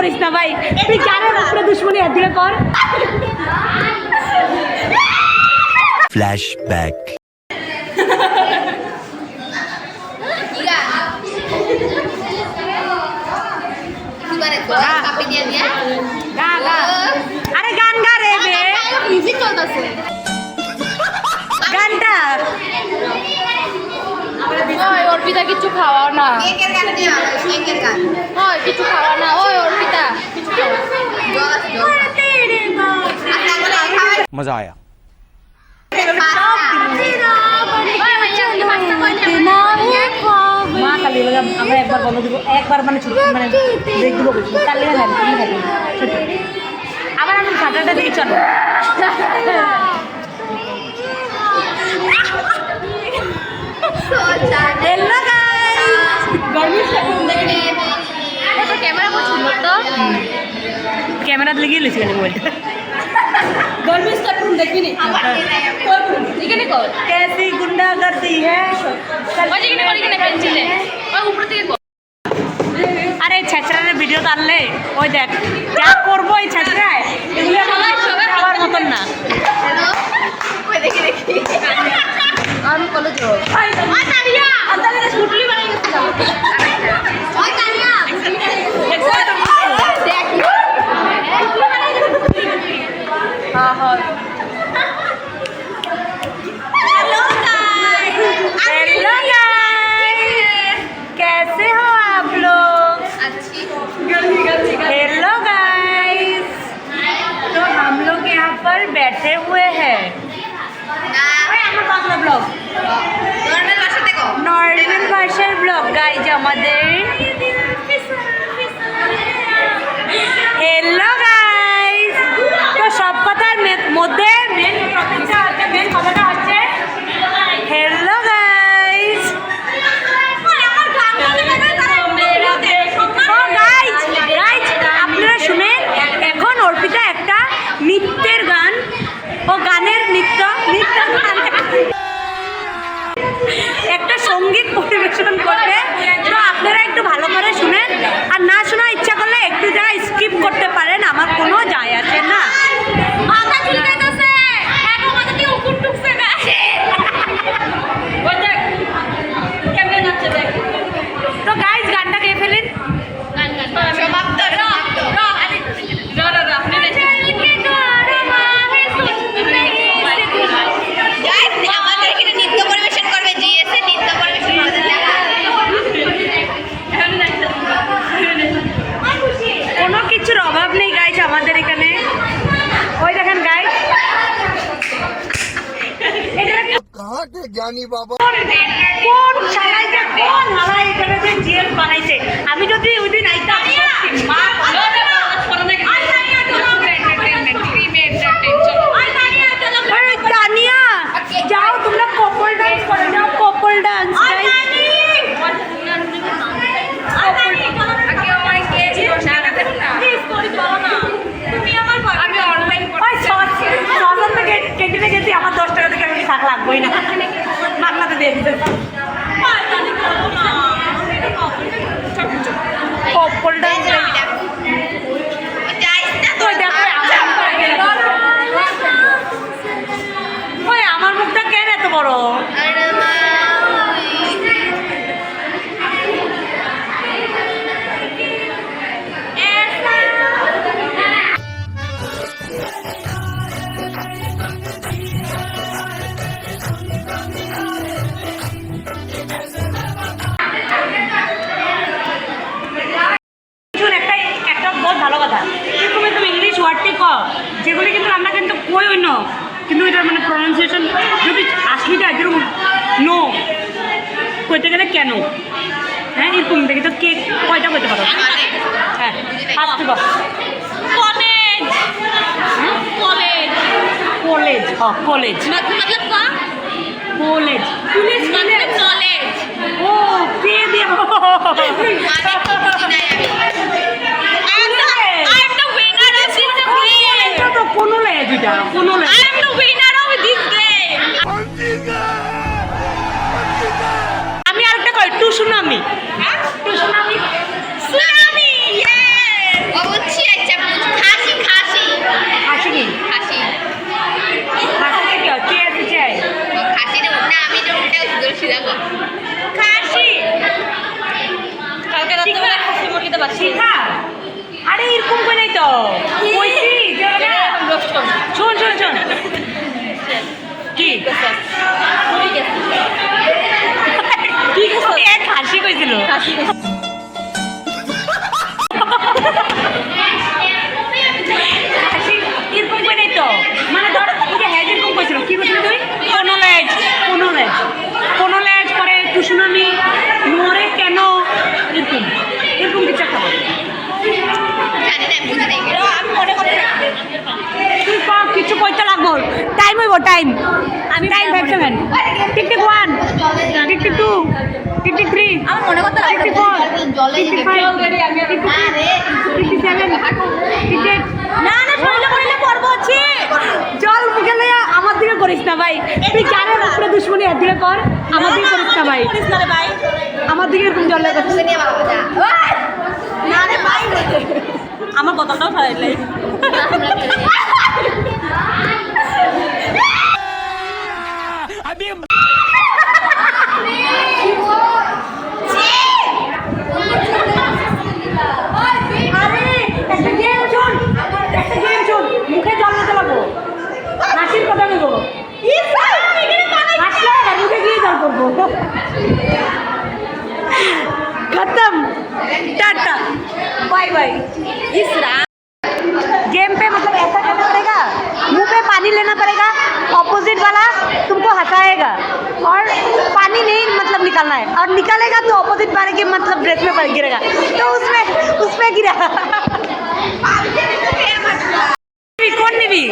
করিস না ভাই, তুই জানো উপরে দুশ্মনী একদিকে কর। ফ্ল্যাশব্যাক। আরে গান গা রে গানটা। অর্পিতা কিছু খাওয়াও না, কিছু খাওয়া না। ওই অর্পিতা কিছু মজা আয়া। মা কালী আমরা একবার বন্ধ দিব, একবার মানে ছোট মানে ব্রেক দিব, কালী ছোট। আবার আমি খাটাটা দিয়ে চলো। हेलो गाइस, गर्मी से देखने तो कैमरा बहुत सुंदर तो कैमरा लगी ले इसके मोबाइल गर्मी से तुम देखी नहीं ठीक है निको कैसी गुंडागर्दी है और जी ने पेंसिल है और ऊपर থেকে আরে ছাত্রার ভিডিও তাললে ওই দেখ যা করব এই ছাত্রায় এগুলো সবাই খাওয়ার মতন না। ওই দেখি আমি কলেজ যাব ওই তানিয়া আদালে স্কুটি বানাই গেছে ওই তানিয়া দেখো দেখ हां हां हेलो गाइस, कैसे हो आप लोग? अच्छी हेलो गाइस, तो हम लोग यहाँ पर बैठे हुए हैं ব্লগ নর্মাল ভাষার ব্লগ গাইজ আমাদের। হ্যালো গাইজ, তো সব কথার মধ্যে মেন কথাটা হচ্ছে হ্যালো গাইজ। আপনারা শুনেন, এখন অর্পিতা একটা নৃত্যের গান ও গানের নৃত্য একটা সঙ্গীত পরিবেশন করবে, তো আপনারা একটু ভালো করে শুনেন, আর না শোনার ইচ্ছা করলে একটু জায়গায় স্কিপ করতে পারেন, আমার কোনো যায় আসে না। মাথা চুলকাইতেছে এখন মাথা দিয়ে উপর টুকছে গাছে ওই দেখ কেমনে নাচছে দেখ। তো গাইজ গানটা গেয়ে ফেলেন। সমাপ্ত আমাদের এখানে নৃত্য পরিবেশন করবে জিএসএ নৃত্য পরিবেশন করবে কোনো কিছুর অভাব নেই গাইজ আমাদের এখানে। ওই দেখেন গাইজ জ্ঞানী বাবা কোন শালায় যে কোন হালা এখানে যে জিএস বানাইছে, আমি যদি ওই দিন আইতাম মা তানিয়া যাও তোমরা কপল ডান্স করে যাও, কপল ডান্স কেন্টিনে গেছি, আমার 10 টাকা থেকে আমি শাক লাগবোই না, মাগনাতে দিয়ে দিতে কপল ডান্স। ওই আমার মুখটা কেন এত বড়? যেগুলি কিন্তু আমরা কিন্তু কই অন্য, কিন্তু এটার মানে প্রনাউন্সিয়েশন যদি 80টা যেরকম নো কইতে গেলে কেন, হ্যাঁ এরকম দেখি তো কে কয়টা কইতে পারো? হ্যাঁ আসতে পারো কলেজ কলেজ কলেজ কলেজ मतलब का কলেজ पुलिस मतलब कॉलेज ও কে দিয়ে কোনো লেজ এটা কোনো লেজ। I am the winner of this game. আমি আরেকটা কই টু সুনামি, হ্যাঁ টু সুনামি Tsunami, yes. কইছি যে ওরা শোন শোন শোন কি ঠিক আছে এক হাসি কইছিল হাসি এরকম করে নাই তো মানে ধর তোকে হ্যাঁ এরকম কইছিল কি কইছিল তুই কোনো লেজ পরে টুসুনামি মরে কেন এরকম এরকম কিছু একটা বল তুই কম কিছু কইতে লাগবো টাইম হইব টাইম আমি টাইম 5-7 টিকটিক 1 টিকটিক 2 টিকটিক 3 আমার মনে করতে টিকটিক 4 জলে টিকটিক 5 টিকটিক 7 টিকটিক না না শরীরে পড়লে পর্ব আছে জল মুখে লইয়া আমার দিকে করিস না ভাই তুই জানের উপরে দুশ্মনী হাত দিকে কর আমার দিকে করিস না ভাই করিস না রে ভাই আমার দিকে এরকম জল লাগা না রে ভাই আমার বোতলটাও ফেলাইলে আরে একটা গেম শুন মুখে জল দিতে লাগবো হাসির কথা আমি বলবো হাসলে আর মুখে গিয়ে জল করবো खत्म टाटा बाय बाय इस रात गेम पे मतलब ऐसा करना पड़ेगा मुंह पे पानी लेना पड़ेगा ऑपोजिट वाला तुमको हटाएगा और पानी नहीं मतलब निकालना है और निकालेगा तो ऑपोजिट वाले के मतलब ड्रेस में पड़ गिरेगा तो उसमें गिरा कौन निबी